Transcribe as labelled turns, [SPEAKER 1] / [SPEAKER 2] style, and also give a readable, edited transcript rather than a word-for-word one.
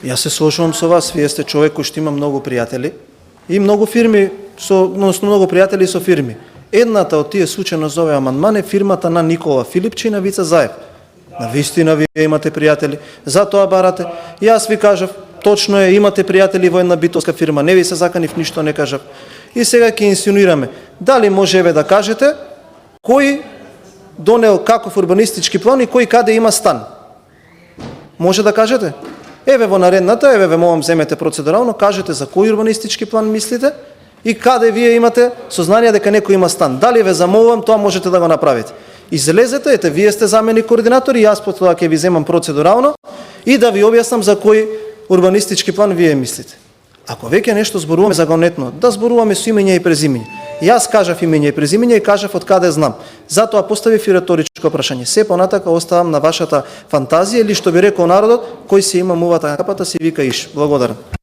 [SPEAKER 1] Јас се слушувам со вас, вие сте човек кој што има многу пријатели и многу фирми, односно многу пријатели со фирми. Едната од тие случајно за овој амандман е фирмата на Никола Филипчи и на Вица Заев. На вистина вие имате пријатели, затоа барате. Јас ви кажав, точно е, имате пријатели во една битовска фирма, не ви се заканив, ништо не кажав. И сега ќе инсинуираме. Дали може да кажете кој донел каков урбанистички план и кој каде има стан? Може да кажете? Еве во наредната, еве ве молам земете процедурално, кажете за кој урбанистички план мислите и каде вие имате сознание дека некој има стан. Дали ве замолувам, тоа можете да го направите. Излезете, ете, вие сте заменик координатор и јас потоа ќе ви земам процедурално и да ви објаснам за кој урбанистички план вие мислите. Ако веќе нешто зборуваме загонетно, да зборуваме со имење и презимење. Јас кажав имење и презимење и кажав од каде знам. Затоа поставив и реторичко прашање. Се понатака оставам на вашата фантазија или што би рекол народот, кој се има мувата на капата, се вика иш. Благодарам.